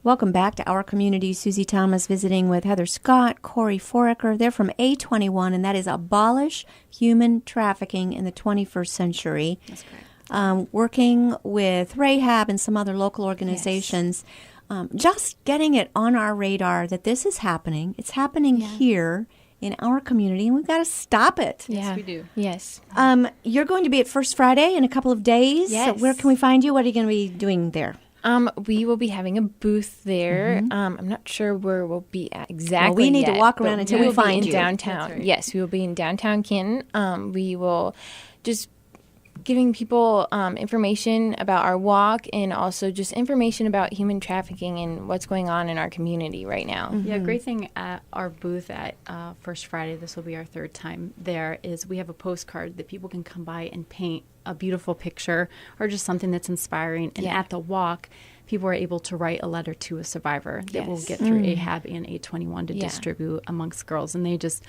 Welcome back to Our Community. Susie Thomas visiting with Heather Scott, Corey Foraker. They're from A21, and that is Abolish Human Trafficking in the 21st Century. That's correct. Working with Rahab and some other local organizations. Yes. Just getting it on our radar that this is happening. It's happening here in our community, and we've got to stop it. Yes, we do. Yes. You're going to be at First Friday in a couple of days. Yes. So where can we find you? What are you going to be doing there? We will be having a booth there. I'm not sure where we'll be at exactly. Well, we need yet, to walk around until we find you. Downtown. That's right. Yes, we will be in downtown Canton. We will just giving people information about our walk and also just information about human trafficking and what's going on in our community right now. Yeah, great thing at our booth at First Friday, this will be our third time there, is we have a postcard that people can come by and paint a beautiful picture or just something that's inspiring. And at the walk, people are able to write a letter to a survivor that we'll get through AHAB and A21 to distribute amongst girls. And they just,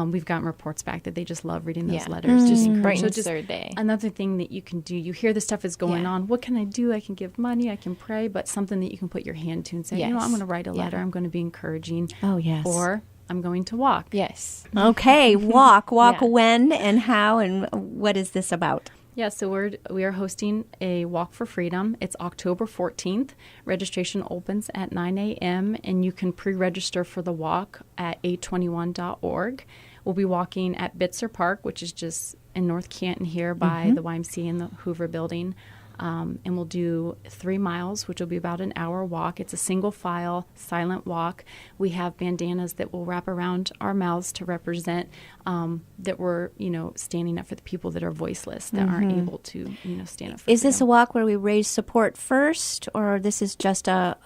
we've gotten reports back that they just love reading those letters. Just brightens their day. Another thing that you can do, you hear this stuff is going on. What can I do? I can give money, I can pray, but something that you can put your hand to and say, you know, I'm going to write a letter. I'm going to be encouraging. Oh, yes. Or I'm going to walk. Yes. Okay, walk when and how and what is this about? Yeah, so we are hosting a Walk for Freedom. It's October 14th. Registration opens at 9 a.m., and you can pre-register for the walk at a21.org. We'll be walking at Bitzer Park, which is just in North Canton here by the YMCA and the Hoover Building. And we'll do 3 miles, which will be about an hour walk. It's a single file, silent walk. We have bandanas that will wrap around our mouths to represent that we're, standing up for the people that are voiceless, that aren't able to, stand up for Is this a freedom. walk where we raise support first, or this is just a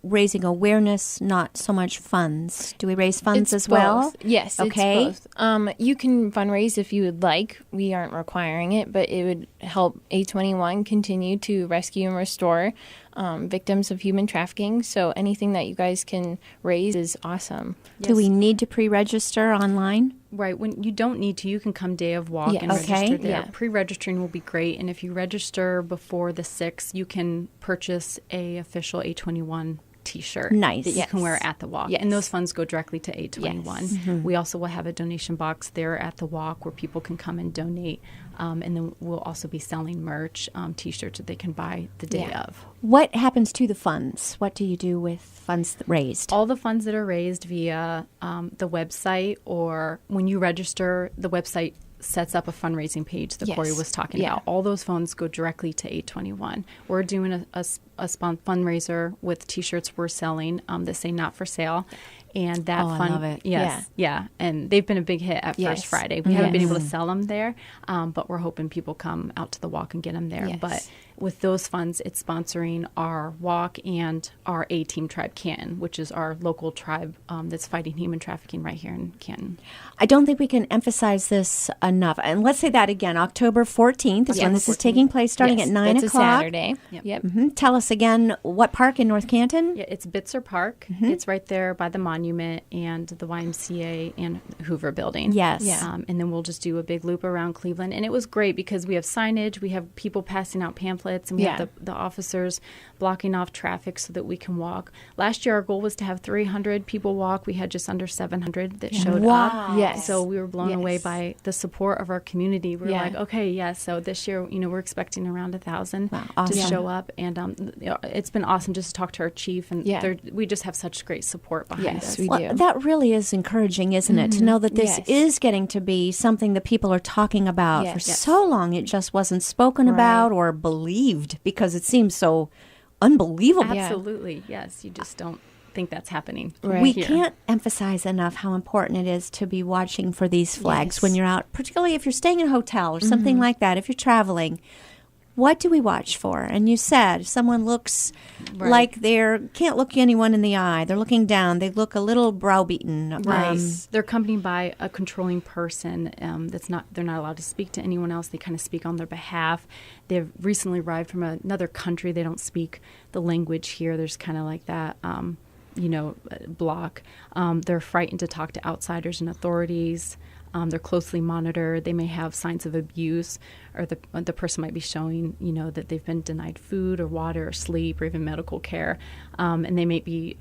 raising awareness, not so much funds? Do we raise funds as well? Both. Yes, okay. It's both. You can fundraise if you would like. We aren't requiring it, but it would help A21 continue to rescue and restore victims of human trafficking. So anything that you guys can raise is awesome. Yes. Do we need to pre-register online? Right. When you don't need to, you can come day of walk and Okay. register there. Yeah. Pre-registering will be great. And if you register before the 6th, you can purchase a official A21 T-shirt Nice. that you can wear at the walk. Yes. And those funds go directly to A21. Yes. We also will have a donation box there at the walk where people can come and donate. And then we'll also be selling merch, T-shirts that they can buy the day of. What happens to the funds? What do you do with funds raised? All the funds that are raised via the website, or when you register, the website sets up a fundraising page that Corey was talking about. All those funds go directly to A21. We're doing a fundraiser with T-shirts we're selling that say "Not for Sale," and that I fund, love it. yeah, and they've been a big hit at First Friday. We haven't been able to sell them there, but we're hoping people come out to the walk and get them there. Yes. But with those funds, it's sponsoring our walk and our A-Team Tribe Canton, which is our local tribe that's fighting human trafficking right here in Canton. I don't think we can emphasize this enough. And let's say that again. October 14th is when this is taking place, starting at 9 That's o'clock. a Saturday. Yep. Tell us again, what park in North Canton? Yeah, it's Bitzer Park. It's right there by the monument and the YMCA and Hoover Building. Yes. Yeah. And then we'll just do a big loop around Cleveland. And it was great because we have signage, we have people passing out pamphlets, and we have the officers blocking off traffic so that we can walk. Last year, our goal was to have 300 people walk. We had just under 700 that showed up. Yes. So we were blown away by the support of our community. We were like, okay, so this year, we're expecting around 1,000 to show up. And it's been awesome just to talk to our chief. And we just have such great support behind us. Yes, we do. That really is encouraging, isn't it? To know that this is getting to be something that people are talking about for so long. It just wasn't spoken about or believed because it seems so unbelievable. Absolutely. Yes. You just don't think that's happening. We can't emphasize enough how important it is to be watching for these flags when you're out, particularly if you're staying in a hotel or something like that, if you're traveling. What do we watch for? And you said someone looks like can't look anyone in the eye. They're looking down. They look a little browbeaten. Right. They're accompanied by a controlling person they're not allowed to speak to anyone else. They kind of speak on their behalf. They've recently arrived from another country. They don't speak the language here. There's kind of like that, block. They're frightened to talk to outsiders and authorities. They're closely monitored. They may have signs of abuse, or the person might be showing, that they've been denied food or water or sleep or even medical care. And they may be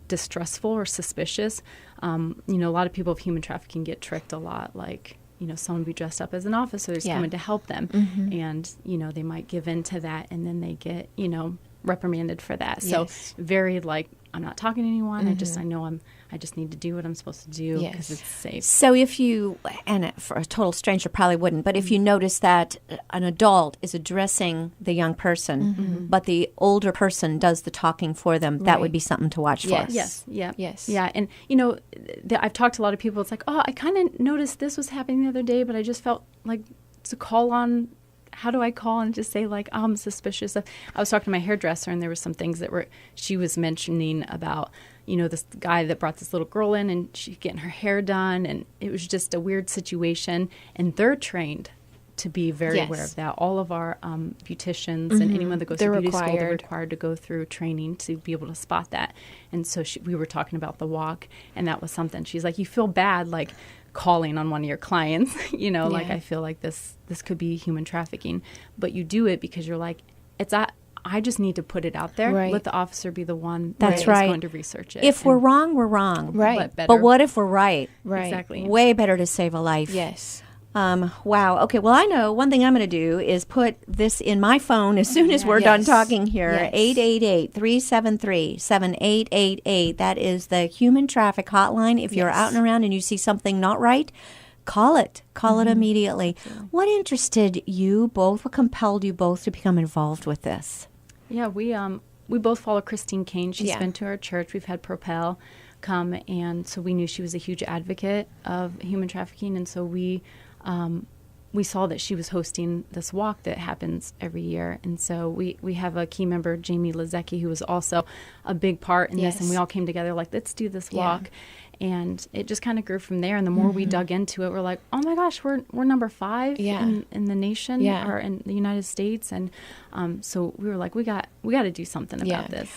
distrustful or suspicious. A lot of people of human trafficking get tricked a lot, like, someone be dressed up as an officer is coming to help them. And, they might give in to that, and then they get, reprimanded for that. So very like, I'm not talking to anyone. I just need to do what I'm supposed to do because it's safe. So if you, and for a total stranger probably wouldn't, but if you notice that an adult is addressing the young person, but the older person does the talking for them, that would be something to watch for. Yes. Yeah. And, I've talked to a lot of people. It's like, I kind of noticed this was happening the other day, but I just felt like to call on. How do I call and just say, like, I'm suspicious of? I was talking to my hairdresser, and there were some things that she was mentioning about, this guy that brought this little girl in, and she's getting her hair done, and it was just a weird situation. And they're trained to be very aware of that. All of our beauticians and anyone that goes to beauty school, they're required to go through training to be able to spot that. And so we were talking about the walk, and that was something. She's like, you feel bad, like, calling on one of your clients, like, I feel like this could be human trafficking, but you do it because you're like, I just need to put it out there. Let the officer be the one that's going to research it. If we're wrong, we're wrong. Right. But what if we're right? Right. Exactly. Way better to save a life. Yes. Wow. Okay. Well, I know one thing I'm going to do is put this in my phone as soon as we're done talking here. 888-373-7888. That is the human traffic hotline. If you're out and around and you see something not right, call it. Call it immediately. What interested you both? What compelled you both to become involved with this? Yeah, we both follow Christine Kane. She's been to our church. We've had Propel come, and so we knew she was a huge advocate of human trafficking, and so we saw that she was hosting this walk that happens every year. And so we have a key member, Jamie Lazecki, who was also a big part in this. And we all came together like, let's do this walk. And it just kind of grew from there. And the more we dug into it, we're like, oh my gosh, we're number 5 in the nation or in the United States. And so we were like, we got to do something about this.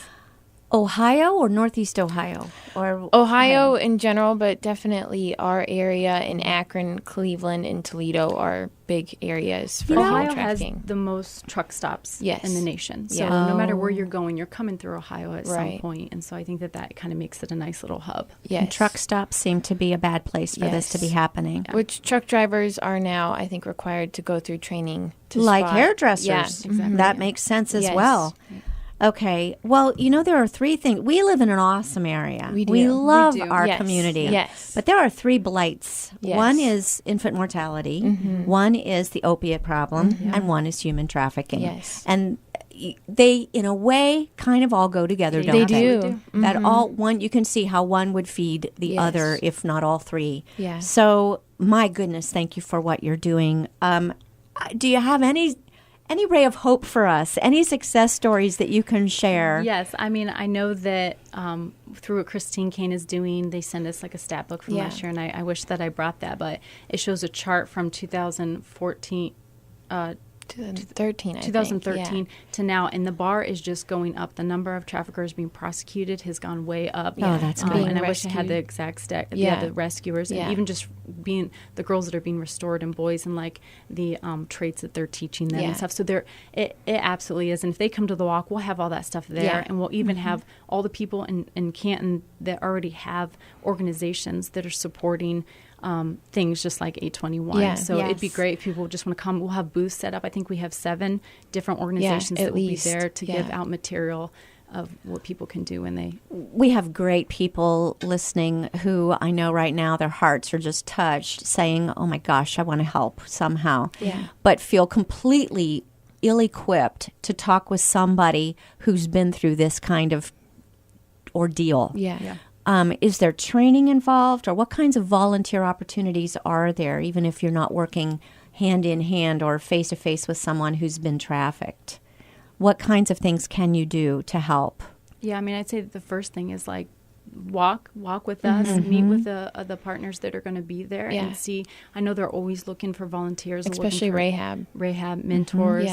Ohio or Northeast Ohio? Or Ohio in general, but definitely our area in Akron, Cleveland, and Toledo are big areas for Ohio trafficking. has the most truck stops in the nation. So no matter where you're going, you're coming through Ohio at some point. And so I think that kind of makes it a nice little hub. And truck stops seem to be a bad place for this to be happening. Yeah. Which truck drivers are now, I think, required to go through training to like spot. hairdressers. Yeah, exactly. That makes sense as well. Okay. Well, there are 3 things. We live in an awesome area. We do. We love our community. Yes. But there are 3 blights. Yes. One is infant mortality. One is the opiate problem. And one is human trafficking. Yes. And they, in a way, kind of all go together, don't they? They do. That all one, you can see how one would feed the other, if not all 3. Yeah. So, my goodness, thank you for what you're doing. Do you have any ray of hope for us? Any success stories that you can share? Yes. I mean, I know that through what Christine Kane is doing, they send us like a stat book from last year, and I wish that I brought that, but it shows a chart from 2013, 2013 to now, and the bar is just going up. The number of traffickers being prosecuted has gone way up. Oh, that's good. And I wish I had the exact stat. The rescuers, and even just being the girls that are being restored, and boys, and like the traits that they're teaching them and stuff. So it absolutely is. And if they come to the walk, we'll have all that stuff there, and we'll even have all the people in Canton that already have organizations that are supporting things just like 821. So it'd be great if people just want to come. We'll have booths set up. I think we have 7 different organizations that will be there to give out material of what people can do when they... We have great people listening who I know right now their hearts are just touched, saying, oh my gosh, I want to help somehow, but feel completely ill-equipped to talk with somebody who's been through this kind of ordeal. Is there training involved, or what kinds of volunteer opportunities are there, even if you're not working hand in hand or face to face with someone who's been trafficked? What kinds of things can you do to help? Yeah, I mean, I'd say that the first thing is like walk with us, meet with the partners that are going to be there, and see. I know they're always looking for volunteers, especially rehab mentors.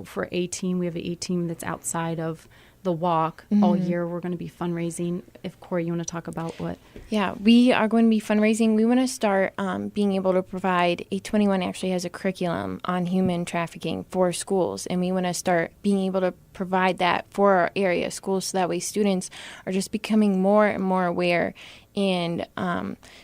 For A-Team, we have an A-Team that's outside of the walk all year. We're going to be fundraising. If Corey, you want to talk about what? Yeah, we are going to be fundraising. We want to start being able to provide, 821 actually has a curriculum on human trafficking for schools, and we want to start being able to provide that for our area schools, so that way students are just becoming more and more aware. And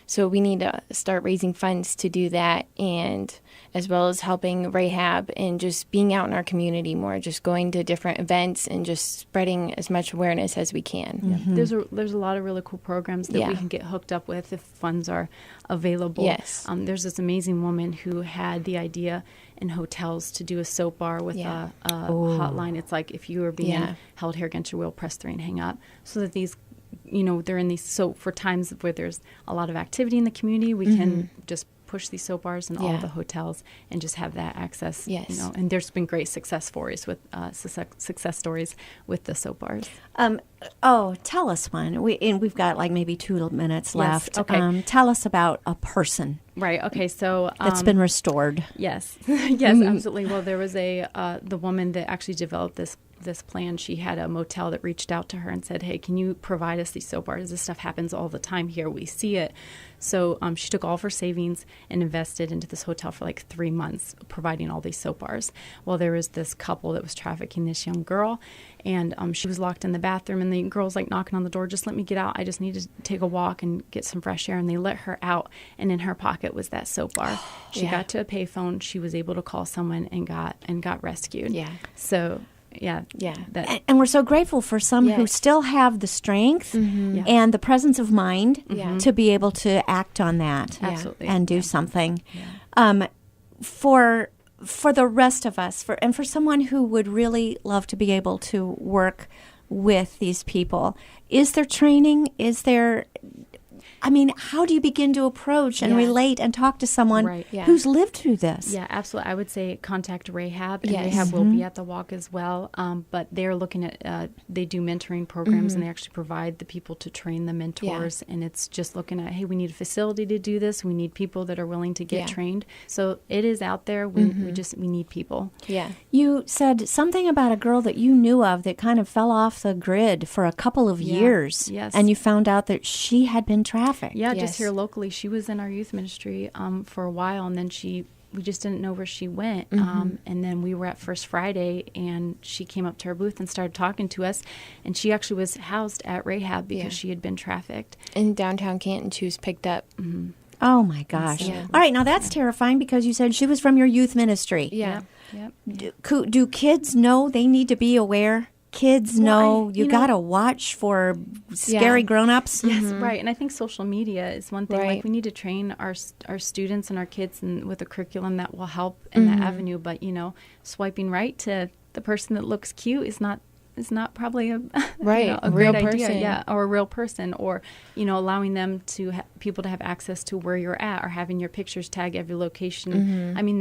so we need to start raising funds to do that, and as well as helping Rahab and just being out in our community more, just going to different events and just spreading as much awareness as we can. Yeah. There's a lot of really cool programs that we can get hooked up with if funds are available. Yes. There's this amazing woman who had the idea in hotels to do a soap bar with a hotline. It's like, if you were being held here against your will, press 3 and hang up, so that these, they're in these soap for times where there's a lot of activity in the community. We can just push these soap bars in all the hotels and just have that access. Yes. And there's been great success stories with the soap bars. Tell us one. We've got like maybe 2 minutes left. Okay. Tell us about a person. Right. Okay. So that's been restored. Yes. Yes. Absolutely. Well, there was the woman that actually developed this plan. She had a motel that reached out to her and said, "Hey, can you provide us these soap bars? This stuff happens all the time here. We see it." So she took all of her savings and invested into this hotel for like 3 months, providing all these soap bars. Well, there was this couple that was trafficking this young girl, and she was locked in the bathroom, and the girl's like knocking on the door, "Just let me get out. I just need to take a walk and get some fresh air." And they let her out, and in her pocket was that soap bar. She got to a payphone. She was able to call someone and got rescued. Yeah. So. Yeah. And we're so grateful for some who still have the strength and the presence of mind to be able to act on that. Absolutely. And do something. For the rest of us, and for someone who would really love to be able to work with these people, is there training? How do you begin to approach and relate and talk to someone who's lived through this? Yeah, absolutely. I would say contact Rahab, and Rahab will be at the walk as well. But they're looking at, they do mentoring programs, and they actually provide the people to train the mentors. And it's just looking at, hey, we need a facility to do this. We need people that are willing to get trained. So it is out there. We need people. Yeah. You said something about a girl that you knew of that kind of fell off the grid for a couple of years. Yes. And you found out that she had been trafficked. Yeah, just here locally. She was in our youth ministry for a while, and then we just didn't know where she went. And then we were at First Friday, and she came up to our booth and started talking to us. And she actually was housed at Rahab because she had been trafficked. In downtown Canton, she was picked up. Oh, my gosh. All right, now that's terrifying because you said she was from your youth ministry. Yeah. Do kids know they need to be aware? Kids know you got to watch for scary grown-ups. Yes, right. And I think social media is one thing. Right. Like, we need to train our students and our kids with a curriculum that will help in that avenue. But, swiping right to the person that looks cute is not probably a a real great person. idea, or a real person, or allowing them to people to have access to where you're at, or having your pictures tag every location. I mean,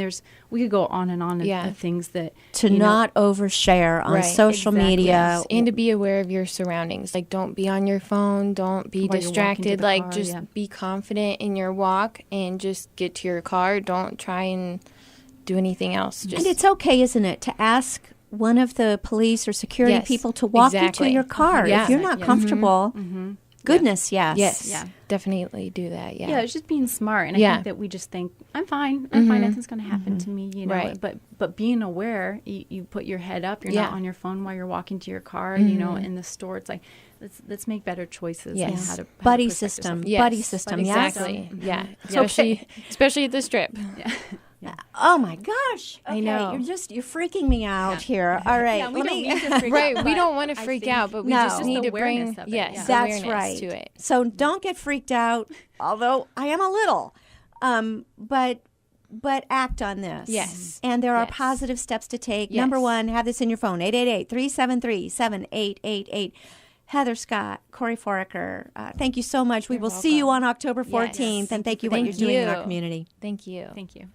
we could go on and on of things that to not overshare on social media, and to be aware of your surroundings. Like, don't be on your phone, don't be distracted. Like, just be confident in your walk and just get to your car. Don't try and do anything else. And it's okay, isn't it, to ask one of the police or security people to walk you to your car. If you're not comfortable, goodness, yes. Yeah, definitely do that. Yeah, it's just being smart. And I think that we just think, I'm fine, nothing's going to happen to me, Right. But being aware, you put your head up, you're not on your phone while you're walking to your car, in the store. It's like, let's make better choices. Yes. On how to buddy system. Yes. Buddy system. Exactly. Yes. Yeah. Especially at the Strip. Oh my gosh! Okay, I know. You're freaking me out here. All right, Yeah, we don't need to freak out, We but don't want to I freak think out, but we No. just Just need to awareness bring of it, that's awareness right. to it. So don't get freaked out. Although I am a little, but act on this. Yes. And there are Yes. positive steps to take. Yes. Number one, have this in your phone. 888-373-7888. Heather Scott, Corey Foraker, thank you so much. We will see you on October 14th, and thank you for what you're doing in our community. Thank you. Thank you.